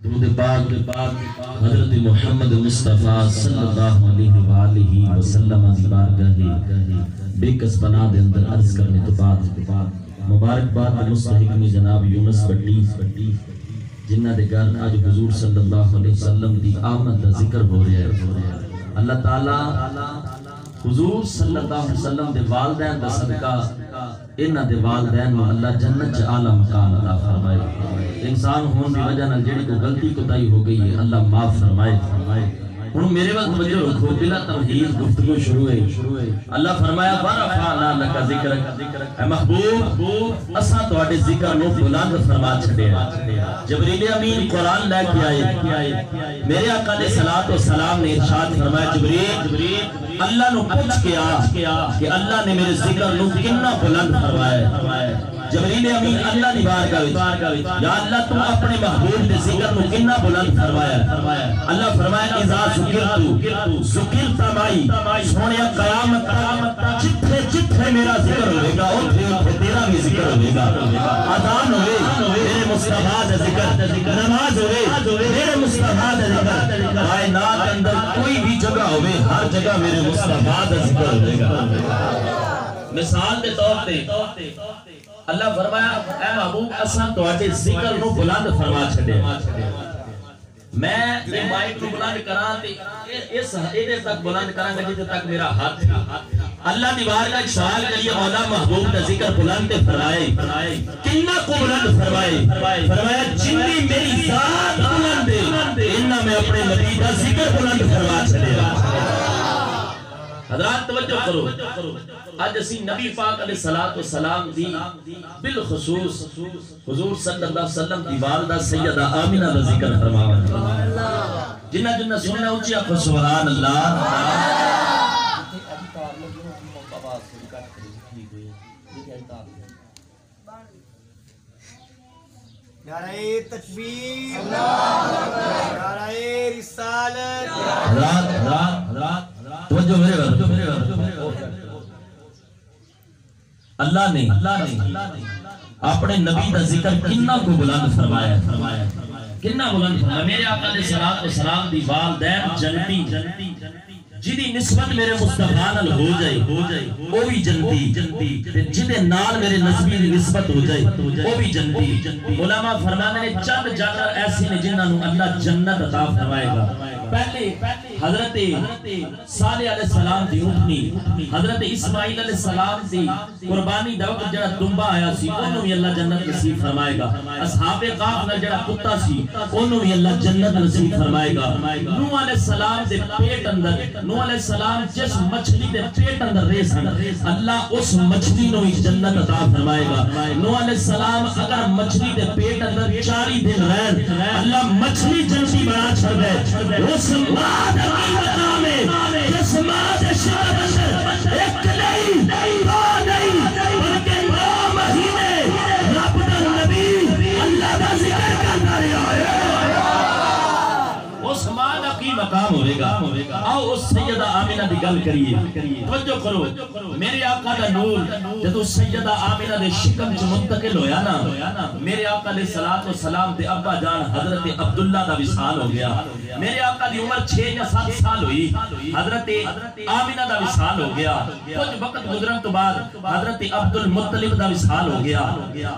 درود پاک حضرت محمد مصطفیٰ صلی اللہ علیہ وآلہ وسلم دی بارگاہ بے کس پناہ دے اندر عرض کرنے تو بعد مبارکباد مستحق میں جناب یونس بٹی جنہ دے گھر آج حضور صلی اللہ علیہ وسلم دی آمد دا ذکر ہو رہا ہے۔ اللہ تعالیٰ حضور صلی اللہ علیہ وسلم دے والدین دا صدقہ انہ دے والدین میں اللہ جنت اعلیٰ مقام عطا فرمائے۔ انسان ہون دی وجہ نہ جڑی کو غلطی کوتاہی ہو گئی ہے اللہ معاف فرمائے۔ ہن میرے وقت توجہ رکھو بلا تمہید گفتگو شروع ہے۔ اللہ فرمایا ورفعنا لک ذکرک، اے محبوب اساں تواڈے ذکر نو بلند فرما چھڈیا۔ جبریل امین قرآن لے کے آئے، میرے آقا علیہ الصلوۃ والسلام نے ارشاد فرمایا جبریل اللہ نو پوچھ کے آ کہ اللہ نے میرے ذکر نو کتنا بلند فرمایا۔ جبریل امین اللہ نے بارگاہ یا اللہ تم اپنے محبوب دے ذکر نو کتنا بلند فرمایا۔ اللہ فرمایا اذا ذکرت معی، سونیا قیامت جتھے میرا ذکر ہوئے گا اوتھے تیرا بھی ذکر ہوئے گا۔ اذان ہوئے میرے مصطفیٰ دا ذکر، نماز ہوئے میرے مصطفیٰ دا ذکر، کائنات اندر کوئی بھی جگہ ہوئے ہر جگہ میرے مصطفیٰ دا ذکر ہوئے گا۔ مثال دے طور تے اللہ فرمایا اے محبوب اساں تواڈے ذکر نو بلند فرما چھڈیا۔ میں یہ مائک نو بلند کراں تے اس ایدے تک بلند کراں گا جتے تک میرا ہاتھ ہے۔ اللہ دی بارگاہ ایک سوال کریے مولا محبوب کا ذکر بلند فرمائے، کتنا کو بلند فرمائے؟ فرمایا جتنی میری ذات بلند ہے اتنا میں اپنے نبی کا ذکر بلند فرما چھڈیا۔ حضرات توجہ کرو، آج اسی نبی پاک علیہ السلام دی بالخصوص حضور صلی اللہ علیہ وسلم دی والدہ سیدہ آمینہ دا ذکر فرمایا۔ جنہ سننا اونچی آخو سبحان اللہ۔ نعرہ تکبیر، نعرہ رسالت۔ حضرات توجہ میرے اللہ نے اپنے نبی دا ذکر کنہ کو بلند فرمایا، کنہ بلند فرمایا۔ میرے آقا علیہ السلام دی والدین جنتی جدی نسبت میرے مصطفیٰ نال ہو جائے وہ بھی جنتی، جدے نال میرے نسبی دی نسبت ہو جائے وہ بھی جنتی۔ علماء فرمانے نے چند جانور ایسے نے جنہاں نو اللہ جنت عطا فرمائے گا۔ پہلے حضرت صالح علیہ السلام دی اٹھنی، حضرت اسماعیل علیہ السلام دی قربانی دا وقت جڑا دمبا آیا سی انہوں بھی اللہ جنت نصیب فرمائے گا۔ اصحاب کہف نال جڑا کتا سی انہوں بھی اللہ جنت نصیب فرمائے گا۔ نوح علیہ السلام دے پیٹ اندر، نوح علیہ السلام جس مچھلی دے پیٹ اندر رہ سن اللہ اس مچھلی نو ہی جنت عطا فرمائے گا۔ نوح علیہ السلام اگر مچھلی دے پیٹ اندر 40 دن رہن اللہ مچھلی جنتی بنا چھڑ گئے۔ اس ماں دے مقام میں جس ماں دے شہر اندر ایک نہیں دو نہیں بلکہ 9 مہینے رب دا نبی اللہ دا ذکر کرنا رہا ہے۔ اس ماں دا کی مقام ہوئے گا۔ آؤ اس سیدہ آمینہ دی گل کریے، توجہ کرو۔ میرے آقا دا نور جدو سیدہ آمینہ دے شکم چ منتقل ہویا نا، میرے آقا علیہ السلام دے ابا جان حضرت عبداللہ دا وصال ہو گیا۔ میرے آقا دی عمر 6 یا 7 سال ہوئی، حضرت آمینہ دا وصال ہو گیا۔ کچھ وقت گزرن تو بعد حضرت عبدالمطلب دا وصال ہو گیا۔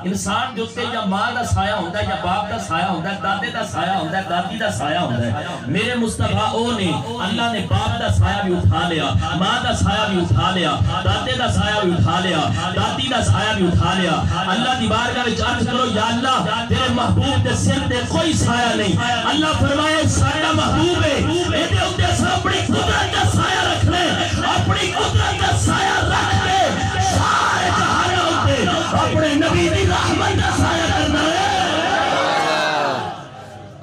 انسان جو تے یا ماں دا سایہ ہوندہ ہے یا باپ دا سایہ ہوندہ ہے، دادے دا سایہ ہوندہ ہے، دادی دا سایہ ہوندہ ہے۔ میرے مصطفیٰ او نے اللہ نے باپ دا سایہ بھی اٹھا لیا، ماں دا سایہ بھی اٹھا لیا، دادے دا سایہ بھی اٹھا لیا، دادی دا سایہ بھی اٹھا لیا۔ اللہ دی بارگاہ وچ عرض کرو یا اللہ تیرے محبوب دے سر تے کوئی سایہ نہیں۔ اللہ فرمائے سایہ محبوب ہے، ایدے اندے سے اپنی قدرت کا سایہ رکھ لے، اپنی قدرت کا سایہ رکھ لے، سارے جہاں ہوتے اپنے نبی دی رحمت کا سایہ کرنا ہے،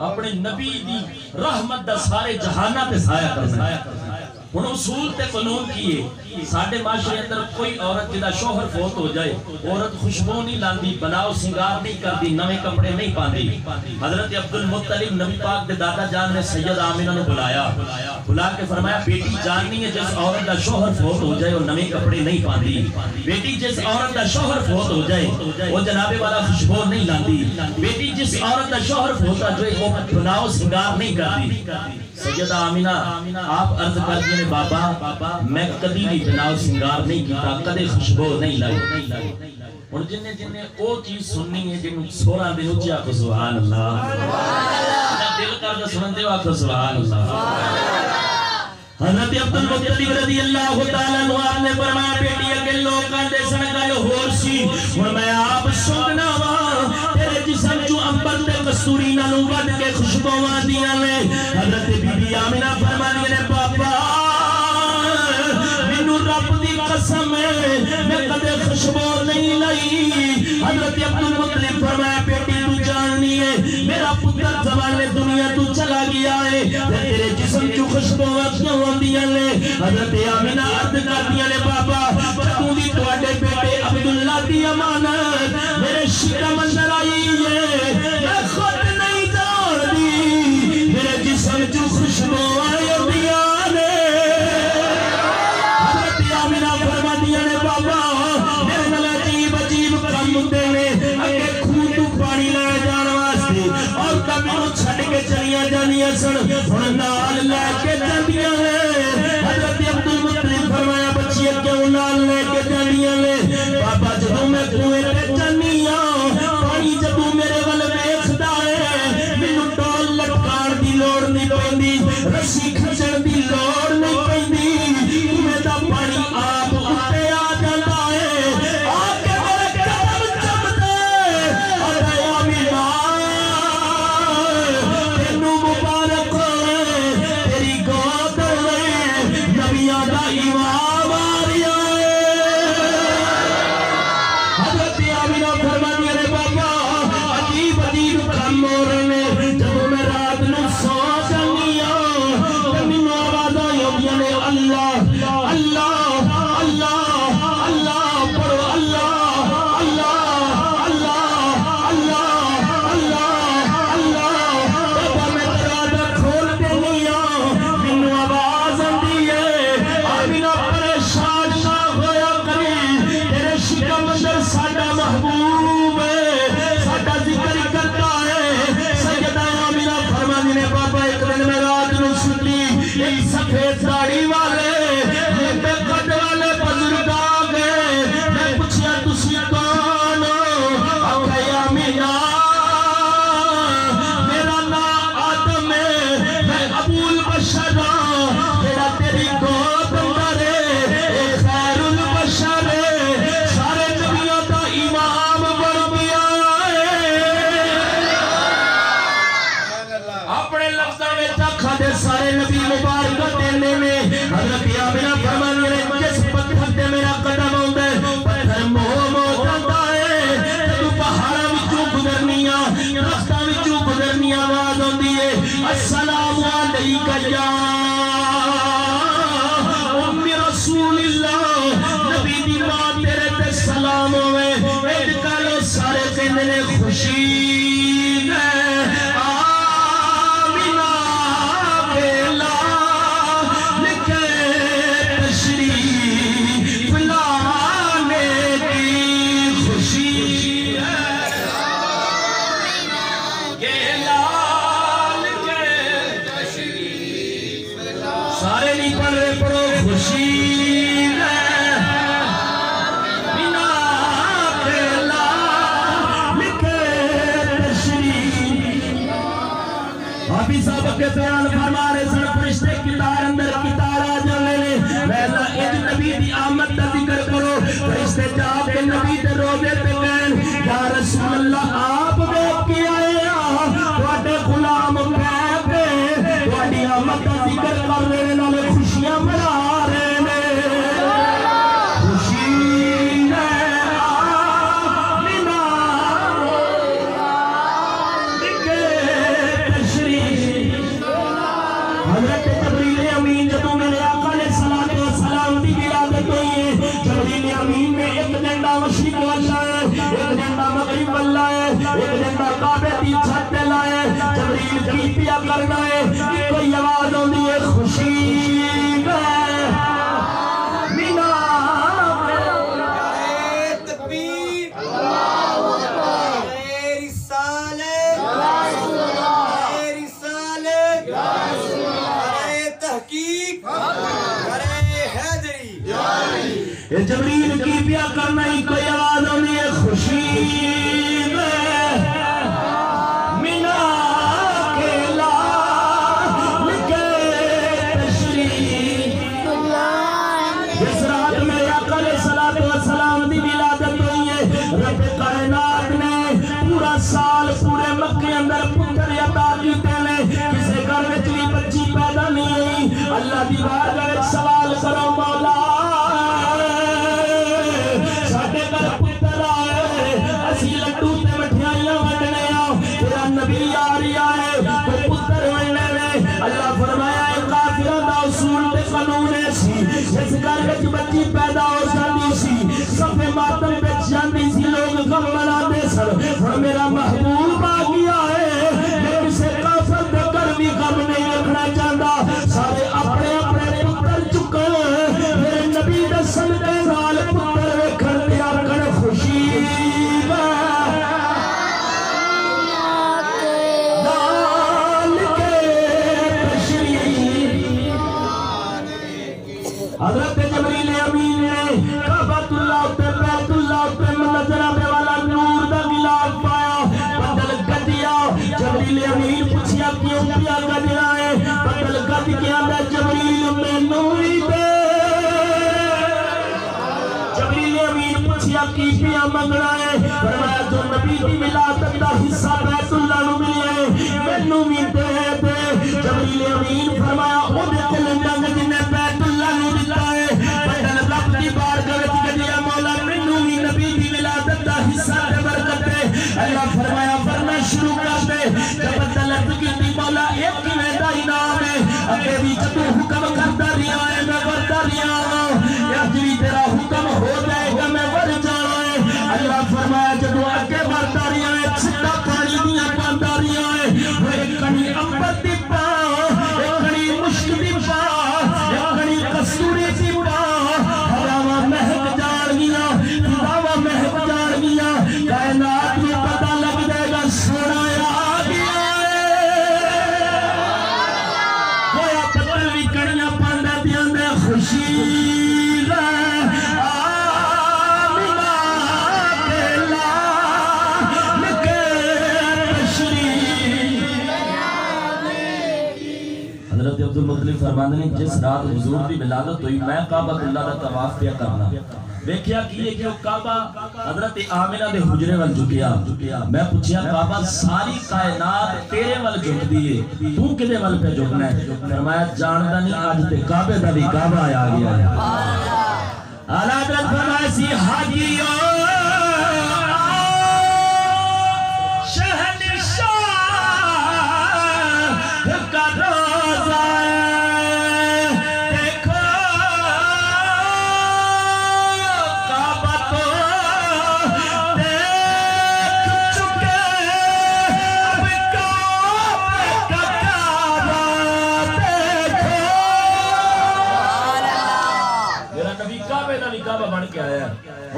اپنے نبی دی رحمت دا سارے جہانہ تے سایہ کرنا ہے۔ ہن اصول تے قانون کیے ساڈے معاشرے اندر کوئی عورت جدا شوہر فوت ہو جائے عورت خوشبو نہیں لاندی بناؤ سنگار نہیں کردی نویں کپڑے نہیں پاندی حضرت عبد المطلب نبی پاک دے دادا جان نے سید آمینہ نو بلا کے فرمایا بیٹی جاننی ہے جس عورت دا شوہر فوت ہو جائے وہ نویں کپڑے نہیں پاندی بیٹی جس عورت دا شوہر فوت ہو جائے وہ جناب والا خوشبو نہیں لاندی بیٹی جس عورت دا شوہر فوت ہو جائے وہ بناؤ سنگار نہیں کردی سیدہ آمینہ آپ عرض کر دیئے بابا میں کدی بھی بناؤ سنگار نہیں کیتا کدے خوشبو نہیں لائی اور جنہیں او چیز سننی ہے جنہیں سورا دن اچھی آکھو سبحان اللہ دل کر دے سنتے ہو آکھو سبحان اللہ حضرت عبد المطلب رضی اللہ تعالیٰ عنہ آپ نے فرمایا بیٹی اکل لوکاں دے سنگل ہور سی اور میں آپ سنگنا وا تیرے جسم جو امبر تے کستوری نالوں وڈ کے خوشبوواں دیاں نے حضرت بی بی آمینہ فرمایا نے پاپا مینوں رب دی قسم ہے میں کدے خوشبو نہیں لائی حضرت عبد المطلب فرمایا بیٹی تو جاننی ہے میرا پتر زمانے دنیا تو چلا گیا ہے تیرے جسم جو خوشبوواں کیوں آندیاں نے حضرت آمینہ عرض کردیاں نے بابا جدوں دی تواڈے بیٹے عبداللہ دی امانت میرے شکم اندر آئی ہے میں خود نہیں جاندی میرے جسم جو خوشبوواں آندیاں نے حضرت آمینہ فرماندیاں نے بابا میرے نال عجیب عجیب کم ہوندے نے اگے خون تو پانی لے جان واسطے اور کبھی نوں چھڈ کے چلیاں جانیاں سن ہن نال لے کے جاندیاں حضرت عبد المطلب فرمایا بچیاں کیوں نال لے کے جانیاں نے بابا جدوں میں کنویں تے جانی ہاں پانی جدوں میرے ول ویکھدا ہے مینوں ڈول لٹکان دی لوڑ نہیں پیندی رسی کھچن دی لوڑ نہیں پیندی کنویں دا پانی آپ اٹھے آ جاندا ہے آ کے میرے قدم چمدے اے آمینہ تینوں مبارک ہوئے تیری گود ہوئے نبیاں دا امام آ رہا ہے حضرت آمینہ فرماندی نے بابا عجیب عجیب کم ہو رہے ہیں جب میں رات نو سو جانی ہوں تو مینوں آوازاں آؤندیاں نے اللہ اللہ اللہ اللہ پڑھو اللہ اللہ اللہ اللہ اللہ اللہ بابا میں دروازہ کھول دینی ہوں مینوں آواز آندی ہے آمینہ پریشان نہ ہویا کری تیرے شکم اندر ساڈا محبوب ہے ساڈا ذکر کرتا ہے سیدہ آمینہ فرماندی نے بابا ایک دن میں رات نو ستی ایک سفید داڑھی والے بے قد والے بزرگ آ گئے میں پوچھیا تسی کون ہو آکھے آمینہ میرا نام آدم ہے میں ابو البشر ہوں میرا تیری گود اندر ہے اے خیر البشر ہے سارے نبیوں کا امام بن گیا اپنے لفظاں وچ آکھا دے سارے نبی مبارک دینے میں حضرت آمینہ فرماندی نے جس پتھر تے میرا قدم ہوندا ہے پتھر موہ جاندا ہے جدوں پہاڑاں وچوں گزرنیاں رستاں وچوں گزرنیاں آواز آندی ہے السلام علیکہ یا ام رسول اللہ نبی دی ماں تیرے تے سلام ہوئے اج کل سارے کہندے نے خوشی سارے نہیں پڑھ رہے پڑھو خوشی بنا کھیلا لکھے تشریف حافظ صاحب کے بیان فرما رہے سن فرشتے کتار اندر کتار آ جانے نے ویسا ایک نبی دی آمد کا ذکر کرو فرشتے جاب کے نبی دے روزے پہ کہن یا رسول اللہ آپ دیکھ کے آئے تواڈے غلام پہ کے تواڈی آمد کا ذکر کر رہے نالے خوشیاں منا رہے نے خوشی آمینہ لکھے تشریف حضرت جبریل امین جدوں میرے آقا نے پیا کرنا ہے کوئی آواز آتی ہے خوشی جبریل کی پیا کرنا ہی کوئی آواز آنی ہے خوشی میں منا کے لال کے تشریف جس رات میں آقا علیہ السلام دی ولادت ہوئی ہے رب کائنات نے پورا سال پورے مکے اندر پتر عطا کیتے نے کسے گھر وچ بھی بچی پیدا نہیں ہوئی اللہ دی بارگاہ وچ سوال کرو مولا نبی آ رہا ہے تو پتر ہونے میں اللہ فرمایا ہے کافروں دا اصول تے قانون ایسی جس گھر وچ بچی پیدا ہو جاتی سی صفے ماتم وچ جاندی سی لوگ غم مناندے سن ہن میرا محبوب آ گیا ہے میں کسے کافر دے گھر بھی غم نہیں رکھنا چاہتا سارے اپنے اپنے پتر چکے میرے نبی دے صدقے نال پتر ویکھن تے آکھن خوشی حضرت جبریل امین نے کعبۃ اللہ تے بیت اللہ تے منظرہ والا نور دا غلاف پایا بدل گدیا جبریل امین پوچھیا کیوں پیا گدیا ہے بدل گد کے اندر جبریل مینوں وی دے جبریل امین پوچھیا کی پیا منگنا ہے فرمایا جو نبی دی ولادت دا حصہ بیت اللہ نو ملیا ہے مینوں وی دے دے جبریل امین فرمایا او دے دل ننگ جنے بیت اللہ نو اللہ فرمایا ورنہ شروع کر دے جب طلب کی مولا ایک ویدہ انعام ہے اگے بھی جب حکم کرتا رہا ہے میں ورتا رہا ہوں یا جی تیرا حکم ہو جائے گا میں ور جانا ہے اللہ فرمایا جب اگے ورتا رہا ہے چھتا پانی دیا پانتا رہا ہے وہ ایک کڑی امبر دی پا ایک کڑی مشک دی پا ایک کڑی کستوری دی پا ہراوا مہک جار گیا ہراوا مہک جار گیا کائنات میں پتہ لگ جائے گا سونا آ گیا کویا پتل بھی کڑیاں پاندہ دیا میں خوشی آمینہ کے لال کے تشریف حضرت عبدالمطلب فرماندے نے جس رات حضور دی ولادت ہوئی میں کعبۃ اللہ دا طواف پیا کرنا دیکھیا کیے کہ وہ کعبہ حضرت آمینہ دے حجرے وال جھکیا میں پوچھیا کعبہ ساری کائنات تیرے وال جھک دیئے تو کدے وال پہ جھکنا ہے فرمایا جاندہ نہیں آج تے کعبے دا بھی کعبہ آیا گیا ہے اعلیٰ حضرت فرمایا سی حاجیوں شہنشاہ کا روزہ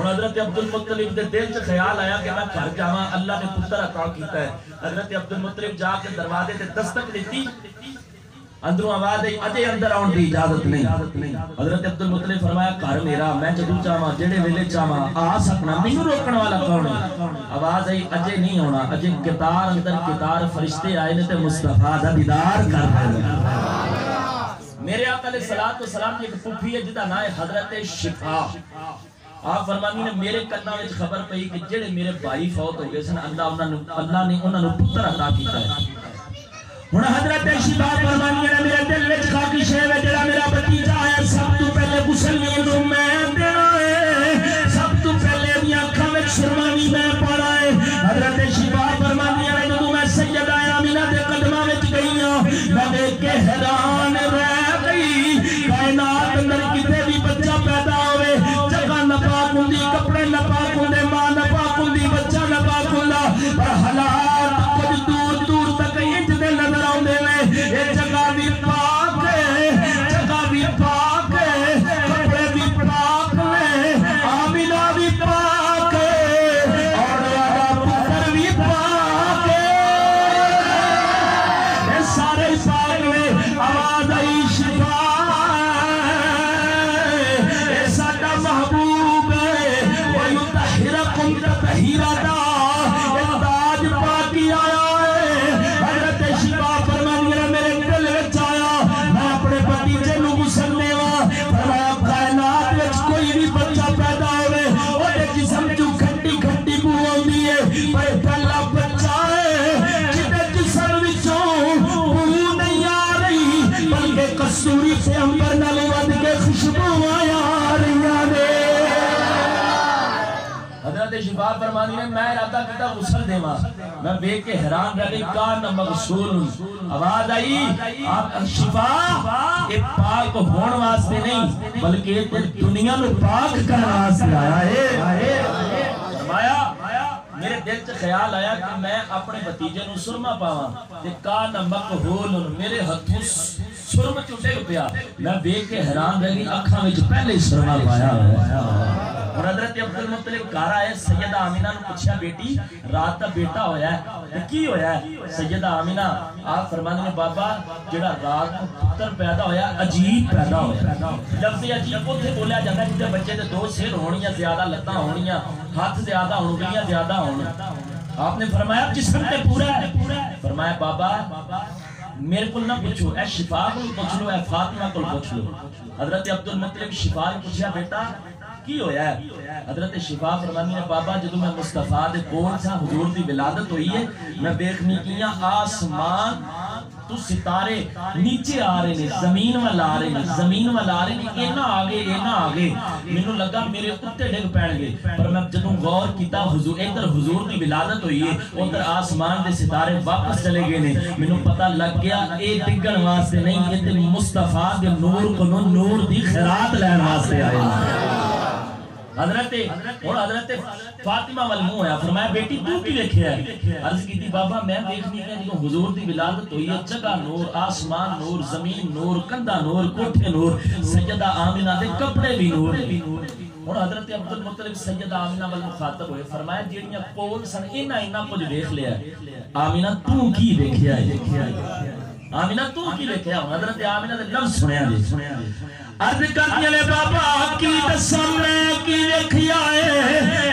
حضرت عبدالمطلب دے دل سے خیال آیا کہ میں گھر جاواں اللہ نے پتر عطا کیتا ہے حضرت عبدالمطلب جا کے دروازے تے دستک دیتی اندروں آواز ہے اجے اندر آن دی اجازت نہیں حضرت عبدالمطلب فرمایا گھر میرا میں جدو چاہواں جڑے ویلے چاہواں آ سکنا مینوں روکن والا کون ہے آواز ہے اجے نہیں ہونا اجے قطار اندر قطار فرشتے آئے نے تے مصطفیٰ دا دیدار کر رہے ہیں میرے آقا علیہ السلام کی ایک پھوپھی ہے جدا نام ہے حضرت شفا آپ فرمانی نے میرے کنا وچ خبر پئی کہ جڑے میرے بھائی فوت ہو گئے سن اللہ نے انہاں نوں پتر عطا کیتا ہے ہن حضرت شفا فرمانی نے میرے دل وچ خواہش ہے جڑا میرا بھتیجا ہے سب تو پہلے غسل نوں میں دینا ہے سب تو پہلے دی اکھاں وچ سرمانی میں پڑا ہے حضرت شفا فرمانی نے جدوں میں سیدہ آمینہ دے قدماں وچ گئی ہوں میں دیکھ کے حیران رہ گئی کائنات اندر کتے بھی بچہ پیدا ہوئے جگہ نپاک ہوندی کپڑے نپاک ہوندے ماں نپاک ہوندی بچہ نپاک ہوندا پر حالات کچھ دور دور تک انج دے نظر آوندے نے شفا فرمانی نے میں ارادہ کیتا غسل دیواں میں دیکھ کے حیران رہ گئی کان مغسول آواز آئی آپ شفا یہ پاک ہون واسطے نہیں بلکہ دنیا میں پاک کرنے واسطے آیا ہے فرمایا میرے دل سے خیال آیا کہ میں اپنے بھتیجے نو سرما پاواں تے کان مغسول میرے ہتھوں سرما چٹے پیا میں دیکھ کے حیران رہ گئی اکھاں وچ پہلے ہی سرما پایا اور حضرت عبدالمطلب گھر آئے سیدہ آمینہ نے پوچھا بیٹی رات کا بیٹا ہویا ہے کی ہویا ہے سیدہ آمینہ آپ فرمانے نے بابا جڑا رات کو پتر پیدا ہویا عجیب پیدا ہویا لفظ عجیب اتھے بولیا جاتا ہے کہ بچے دے 2 سر ہونیاں زیادہ لتاں ہونیاں ہاتھ زیادہ ہونیاں زیادہ ہونا آپ نے فرمایا جسم تے پورا ہے فرمایا بابا میرے کو نہ پوچھو اے شفا کو پوچھ لو اے فاطمہ کو پوچھ لو حضرت عبدالمطلب شفا نے پوچھا بیٹا کی ہویا ہے حضرت شفا فرمانی ہے بابا جدو میں مصطفیٰ دے کول سا حضور دی ولادت ہوئی ہے میں دیکھنی کیاں آسمان تو ستارے نیچے آ رہے نے زمین والا آ رہے نے زمین والا آ رہے نے اینا آگے منو لگا میرے اتے ڈگ پین گے پر میں جدو غور کیتا حضور ادھر حضور دی ولادت ہوئی ہے ادھر آسمان دے ستارے واپس چلے گئے نے منو پتہ لگ گیا اے ڈگن واسطے نہیں یہ تے مصطفیٰ دے نور کو نور دی خیرات لین واسطے آئے حضرت فاطمہ والمو ہے فرمایا بیٹی تو کی دیکھے ہے عرض کی تھی بابا میں دیکھنی ہے جو حضور دی ولادت ہوئی ہے جگہ نور آسمان نور زمین نور کندہ نور کوٹھے نور سیدہ آمینہ دے کپڑے بھی نور اور حضرت عبدالمطلب سیدہ آمینہ والمخاطب ہوئے فرمایا جیڑیاں کول سن اینا کچھ دیکھ لیا ہے آمینہ تو کی دیکھیا ہے آمینہ تو کی دیکھیا ہے حضرت آمینہ دے لفظ سنیا دے عرض کرتی ہیں لے بابا کی سامنے کی دیکھیا ہے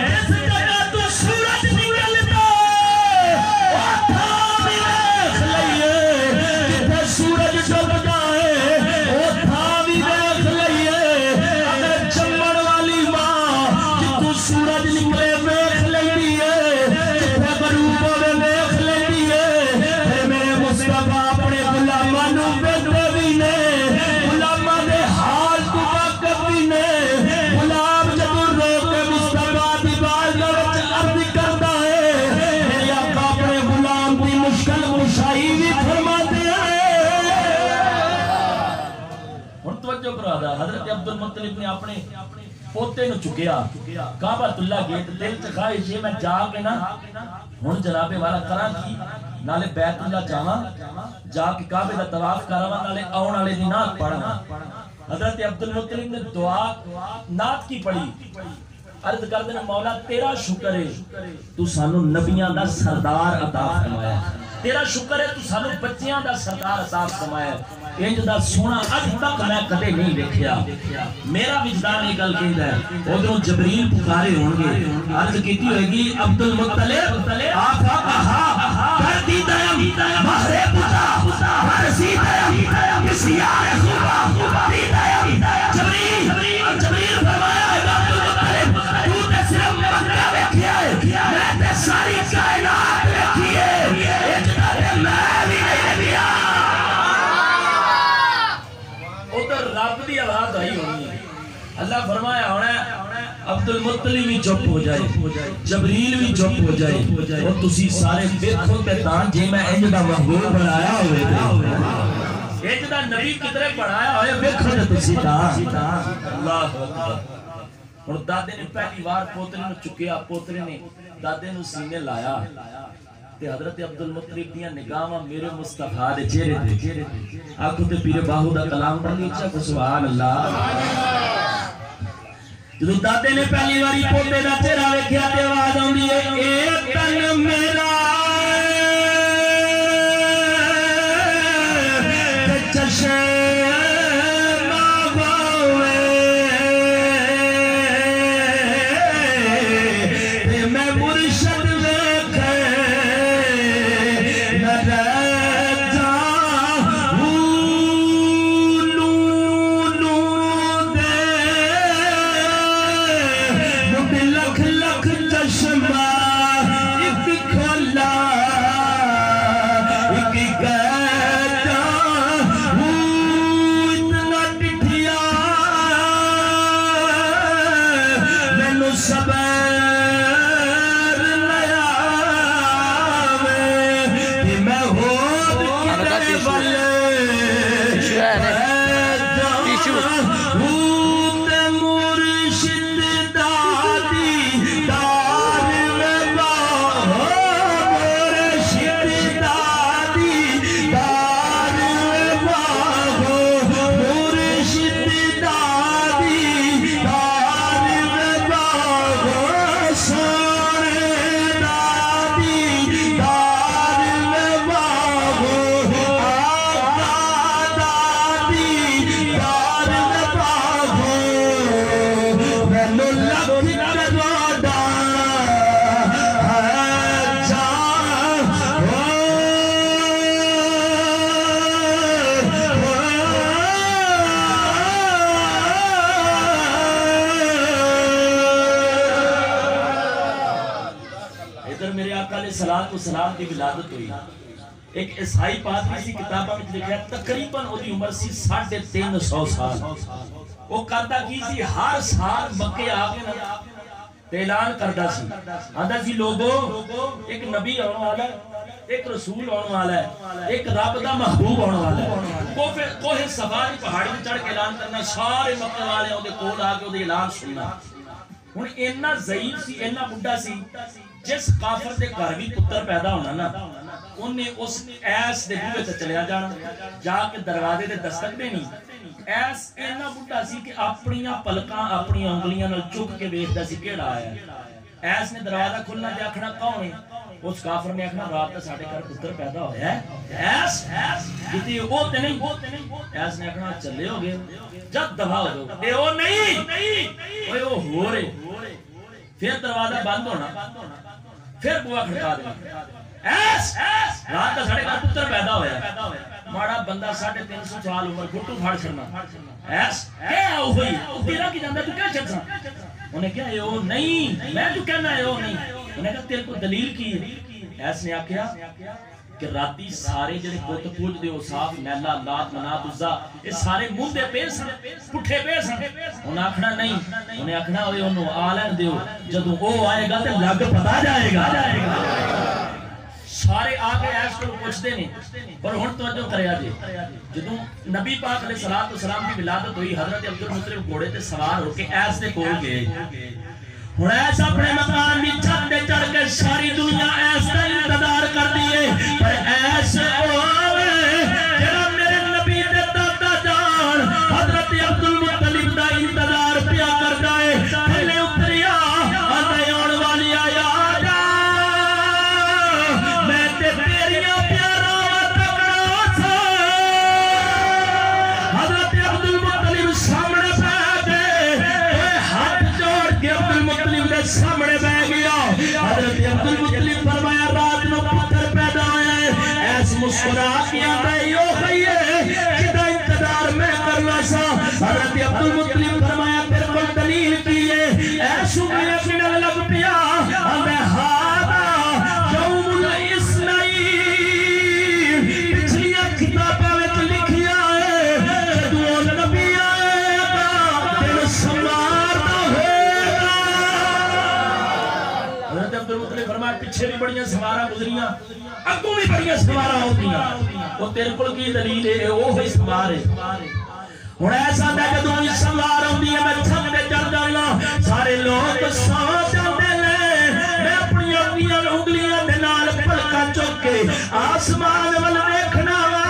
اس جگہ تو سورج نکلتا وہ تھا بھی دیکھ لئیے کتے سورج ڈب جائے وہ تھا بھی دیکھ لئیے اگر چمڑ والی ماں جتو سورج نکلے دیکھ لئیے کتے غروبوں میں دیکھ لئیے پھر میرے مصطفیٰ اپنے غلامانوں بیٹے بھی نے غلامہ دے غلام جب روک مصطفیٰ دی بال نوچ عرض کرتا ہے میرے آقا اپنے غلام کی مشکل مشائی بھی فرماتے ہیں اور توجہ کرا دا حضرت عبدالمطلب نے اپنے پوتے نو چکیا کعبۃ اللہ گیٹ دل سے خواہش ہے میں جا کے نا ہن جناب والا کرا کی نالے بیت اللہ جاواں جا کے کعبے دا طواف کراواں نالے آون والے دی نعت پڑھاں حضرت عبدالمطلب نے دعا نعت کی پڑھی عرض کر دینا مولا تیرا شکر ہے تو سانو نبیاں دا سردار عطا فرمایا تیرا شکر ہے تو سانو بچیاں دا سردار عطا فرمایا انج دا سونا اج تک میں کدے نہیں دیکھیا میرا وجدان یہ گل کہندا ہے ادھروں جبریل پکارے ہون گے عرض کیتی ہوئے گی عبدالمطلب آقا کہا کر دی دیم مہرے پتا ورسی دیم کسی آئے خوبا دی دیم جبریل فرمایا ہے عبدالمطلب تو تے صرف مکہ ویکھیا ہے میں تے ساری کائنات ویکھی ہے اجنا تے میں بھی نہیں دیا ادھر رب دی آواز آئی ہونی ہے اللہ فرمایا ہونا ہے عبدالمطلب بھی چپ ہو جائے جبریل بھی چپ ہو جائے اور تسی سارے دیکھو تے تاں جے میں انج دا محبوب بنایا ہوئے تھے انج دا نبی کتنے بنایا ہوئے دیکھو تے تسی تاں اللہ اکبر اور دادے نے پہلی بار پوترے نو چکیا پوترے نے دادے نو سینے لایا تے حضرت عبدالمطلب دیاں نگاہاں میرے مصطفیٰ دے چہرے تے آنکھو تے پیر باہو دا کلام پڑھ لیچا کو سبحان اللہ جو دادے نے پہلی باری پوتے دا چہرہ ویکھیا تے آواز آندی ہے اے تن میرا تے چشم لکھ لکھ چشمہ ایک کھولا والسلام کی ولادت ہوئی. ایک عیسائی پادری سی کتاباں میں لکھا ہے تقریباً وہ دی عمر سی 350 سال. وہ کردا کی سی ہر سال مکے آ کے نا تے اعلان کردا سی آندا سی لوگو ایک نبی آنے والا ہے, ایک رسول آنے والا ہے, ایک رب دا محبوب آنے والا ہے. کوہ صفا دی پہاڑی تے چڑھ کے اعلان کرنا, سارے مکے والے اودے کول آ کے اودے اعلان سننا. ہن اینا ضعیف سی اینا بڈھا سی جس کافر دے گھر بھی پتر پیدا ہونا نا انہیں اس ایس دے بوئے تے چلیا جانا, جا کے دروازے دے دستک دینی. ایس اینا بڈھا سی کہ اپنیاں پلکاں اپنی انگلیاں نال چک کے ویکھدا سی کیڑا آیا ہے. ایس نے دروازہ کھلنا تے آکھنا کون ہے؟ اس کافر نے آکھنا رات تے ساڈے گھر پتر پیدا ہویا ہے. ایس کیتے او تے نہیں, ایس نے آکھنا چلے ہو گئے جب دفع ہو جاؤ. اے او نہیں اوے او ہو رہے. پھر دروازہ بند ہونا, پھر بوا کھڑکا دینا, ایس رات تے ساڈے گھر پتر پیدا ہویا ہے. ماڑا بندہ 350 سال عمر گھٹو پھاڑ چھڑنا. ایس کیا ہوئی تیرا کی جاندا تو کیا چھڑساں؟ انہیں کہا اے او نہیں, میں تو کہنا اے او نہیں. انہیں کہا تیرے کو دلیل کی ہے؟ ایس نے آکھیا کہ راتی سارے جڑے بت پوج دے صاف نیلا لات منات عزا یہ سارے منہ دے پے سن پٹھے پے سن. انہیں آکھنا نہیں, انہیں آکھنا اوے انہوں آ لین دیو جدوں او آئے گا تے لگ پتا جائے گا. سارے آگے ایس کو پوچھتے نہیں. اور ہن توجہ کریا جی جدوں نبی پاک علیہ السلام کی ولادت ہوئی حضرت عبدالمطلب گھوڑے تے سوار ہو کے ایس دے کول گئے. ہن ایس اپنے مکان دی چھت تے چڑھ کے ساری دنیا ایس دا انتظار کر دیے, پر ایس ہوے جڑا میرے نبی دے دادا جان حضرت عبدالمطلب دا انتظار پیا کردا ہے. تھلے اتریا آندا آن والی آیا جا میں تے تیریاں پیاراں تکڑا سا. حضرت عبدالمطلب سامنے پہ گئے, ہاتھ جوڑ کے عبدالمطلب دے سامنے بہ گیا. حضرت عبدالمطلب فرمایا رات نو پتر پیدا ہویا ہے. ایس مسکرا کے آندا یو خیے کدا انتظار میں کرنا سا. حضرت عبدالمطلب فرمایا تیرے کول دلیل کی ہے؟ ایس انگلیاں پھڑن لگ پیا آندا ہاں یوم الاثنین پچھلیاں کتاباں وچ لکھیا ہے جدوں نبی آئے گا دل سوار دا ہوئے گا. حضرت عبدالمطلب فرمایا پیچھے بھی بڑیاں سواراں گزریاں اگوں بھی بڑیاں سواراں ہوندیاں, وہ تیرے کول کی دلیل ہے؟ وہ ہی سوار ہے. ہن ایسا دا جدوں بھی سوار ہوندی ہے میں چھت تے چڑھ جانا, سارے لوگ سو جاندے نے. میں اپنی انگلیاں دے نال پلکاں چک کے آسمان ول ویکھنا وا.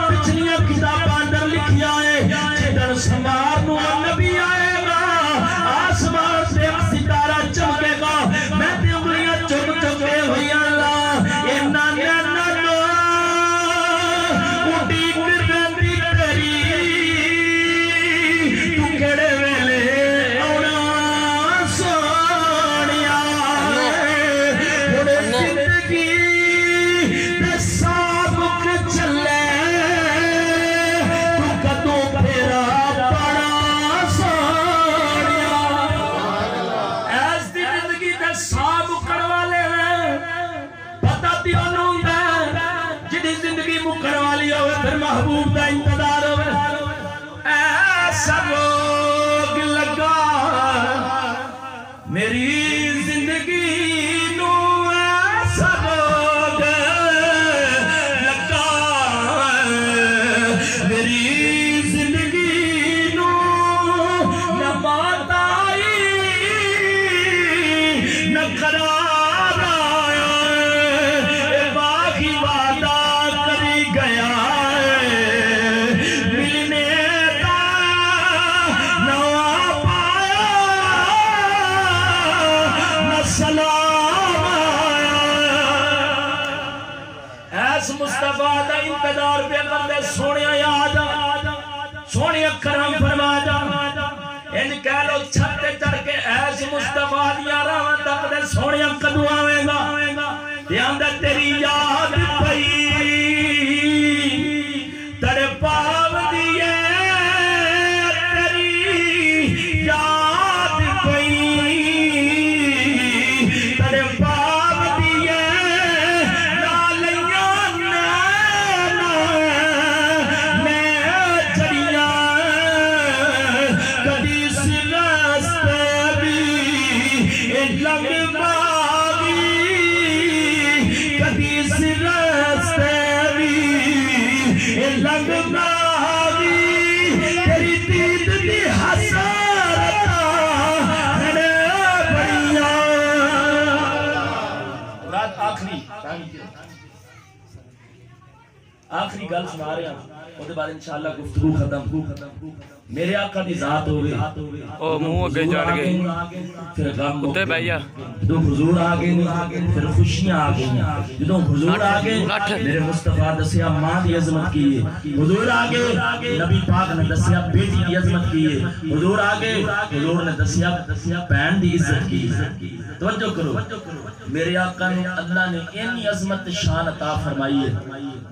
پچھلیاں کتاباں اندر لکھیا ہے جدوں سوار نو نبی آئے گا آسمان سے ایک ستارہ چمکے گا. میں تے انگلیاں چک چکے ہوئی اللہ اینا نینا نو اڈی گردی تیری تو کیڑے ویلے آنا سونیا. ہن زندگی تے سابق چلے تو کدوں پھیرا بڑا سونیا. ایس دی زندگی تے سابق والے پتہ تے انہوں جدی زندگی مکن والی ہوئے پھر محبوب دا انتظار ہوئے. ایسا روگ لگا میری زندگی نو, ایسا روگ لگا میری زندگی نو. نہ موت آئی نہ قرار آیا, باقی وعدہ کری گیا ملنے کا نہ پایا نہ سلام آیا. ایس مصطفیٰ دا انتظار پہ کردے سونے یاد سونے کرم فرما جا. ان کہہ لو چھت تے چڑھ کے ایس مصطفیٰ دیاں راواں تک دے سونے کدوں آویں گا. دیاندہ تیری یاد پئی تڑے پاو دیئے تیری یاد پئی تڑے پاو دیئے رنگ ماوی تیری دید دی حسارتا ہنے بڑیاں رات آخری گل سنا رہے ہیں وہ دے بعد انشاءاللہ گفتگو ختم میرے آقا دی ذات ہوئے او منہ اگے جان گئے پھر غم اتے بھائیا جدوں حضور آگئے پھر خوشیاں آگئے جدوں حضور آگئے میرے مصطفیٰ دسیا ماں دی عظمت کیے حضور آگئے نبی پاک نے دسیا بیٹی دی عظمت کیے حضور آگئے حضور نے دسیا بہن دی عزت کی توجہ کرو میرے آقا نے اللہ نے اینی عظمت شان عطا فرمائی ہے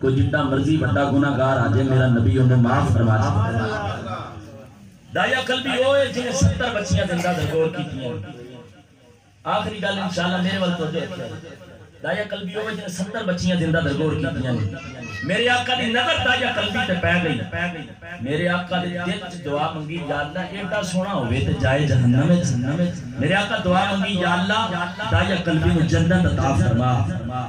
کوئی جتنا مرضی بڑا گناہگار آجے میرا نبی انہیں معاف فرما چاہتا دایا قلبی ہوئے جنہیں 70 بچیاں زندہ درگور کی تھی آخری گل انشاءاللہ میرے والد توجہ رکھا دایا قلبی ہوئے جنہیں 70 بچیاں زندہ درگور کی تھی میرے آقا دی نظر دایا قلبی تے پہ گئی میرے آقا دی دل چ دعا منگی یا اللہ ایڈا سونا ہوئے تے جائے جہنم میرے آقا دعا منگی یا اللہ دایا قلبی نو جنت عطا فرما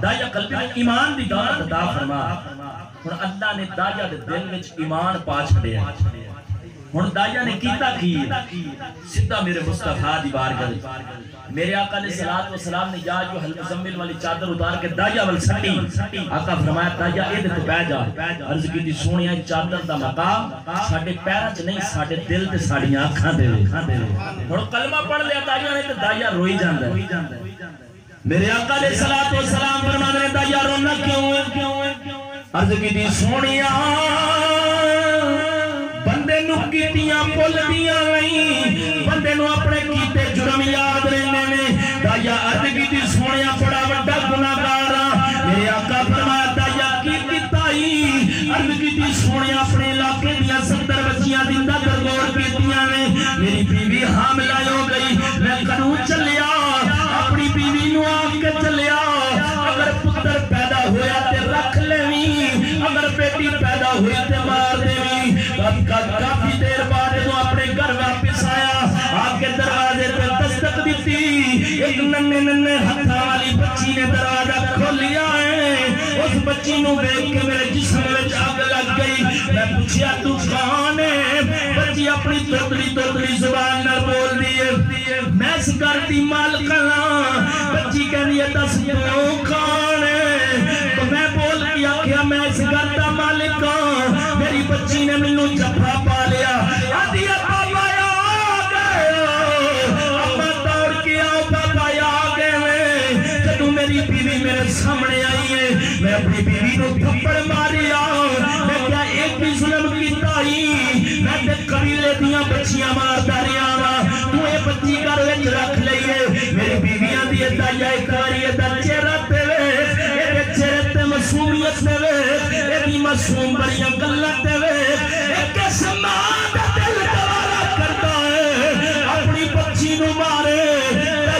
دایا قلبی نو ایمان دی دولت عطا فرما اور اللہ نے دایا دے دل وچ ایمان پا چھڑیا ہن دایا نے کیتا کی سیدھا میرے مصطفیٰ دی بارگاہ میرے آقا علیہ الصلوۃ والسلام نے یا جو المزمل والی چادر اتار کے دایا ول سٹی آقا فرمایا دایا اے تے بیٹھ جا عرض کی دی سونیا چادر دا مقام ساڈے پیراں چ نہیں ساڈے دل تے ساڈیاں اکھاں دے ہن کلمہ پڑھ لیا دایا نے تے دایا روئی جاندا میرے آقا علیہ الصلوۃ والسلام فرماندے نے دایا رونا کیوں عرض کی دی سونیا بندے نو کیتیاں بول دیاں نہیں بندے نو اپنے کیتے جرم یاد رہنے نے دایا عرض کیتی سونیا بڑا بڑا گناہگار میرے آقا فرمایا دایا کی کیتائی عرض کیتی سونیا اپنے علاقے دیاں 70 بچیاں زندہ درگور کیتیاں نے میری بیوی حاملہ ہو گئی میں قانون چلیا اپنی بیوی نو آ کے چلیا اگر پتر پیدا ہویا تے رکھ لیویں اگر بیٹی پیدا ہوئی تے مار دیویں کافی دیر بعد جو اپنے گھر واپس آیا آپ کے دروازے پر دستک دیتی ایک ننے ننے ہتھا والی بچی نے دروازہ کھول لیا ہے اس بچی نو دیکھ کے میرے جسم میں آگ لگ گئی میں پوچھیا تو کون ہے بچی اپنی توتلی زبان نہ بول دیے میں اس گھر دی مالکاں بچی کہنی ہے دس کون ہے تو میں بول کیا کہ میں اس گھر دا مالک ہوں میری بچی نے منو جفا پا لیا آدھی پاپا آ گئے اپنا دوڑ کے آؤ پاپا آ گئے جدو میری بیوی میرے سامنے آئی ہے میں اپنی بیوی کو تھپڑ ماریا میں کیا ایک بھی ظلم کیتا ہی میں تے قبیلے دیاں بچیاں مار داریا تو یہ بچی گھر وچ رکھ لئیے میری بیویاں دی دایا کاری دا چہرہ تے اے چہرے تے معصومیت تے اے معصوم بڑیاں گلاں تے ایک سمان دا دل دوارا کرتا ہے اپنی بچی نو مارے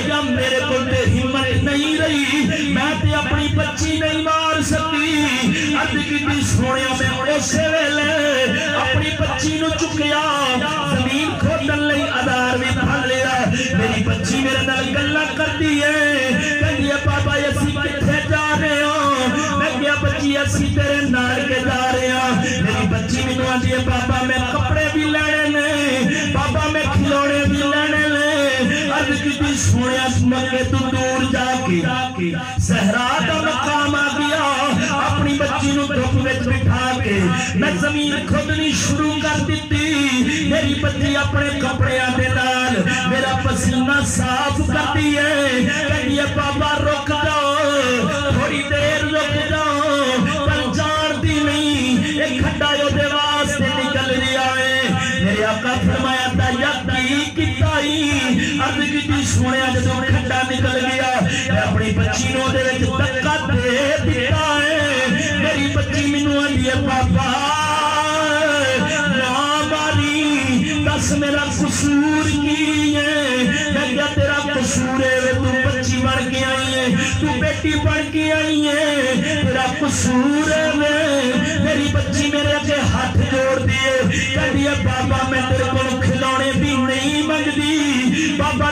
یا میرے کو تے ہمت نہیں رہی میں تے اپنی بچی نہیں مار سکتی عرض کیتی سونیا میں اسے ویلے اپنی بچی نو چکیا زمین کھودن لئی آدھار بھی پھڑ لیا میری بچی میرے نال گلاں کرتی ہے کہتی ہے پاپا اسی کتھے جا رہے ہو میں کیا بچی اسی تیرے نال کے جا رہے ہو میری بچی مینوں آندی ہے پاپا میں کپڑے بھی لینے نے پاپا میں کھلونے بھی لینے نے عرض کیتی سونیا مکے تو دور جا کے صحرا دا مقام آ گیا اپنی بچی نو دھوپ وچ بٹھا کے میں زمین کھودنی شروع کر دیتی میری بچی اپنے کپڑیاں دے نال میرا پسینہ صاف کرتی ہے کہتی ہے پاپا رک جاؤ تھوڑی دیر رک جاؤ پر جانتی نہیں ایک کھڈا جو دے واسطے نکل رہا ہے میرے آقا فرمایا دایا کی تائی عرض کیتی سونیا جدوں کھڈا نکل گیا میں اپنی بچی نو دے وچ دھکا دے دتا ہے میری بچی مینوں آندی ہے پاپا دس میرا قصور کی ہے میں کیا تیرا قصور ہے تو بچی بڑھ کے آئی ہے تو بیٹی بڑھ کے آئی ہے تیرا قصور ہے میری بچی میرے اگے ہاتھ جوڑ دیے کہتی ہے بابا میں تیرے کو کھلونے بھی نہیں منگدی بابا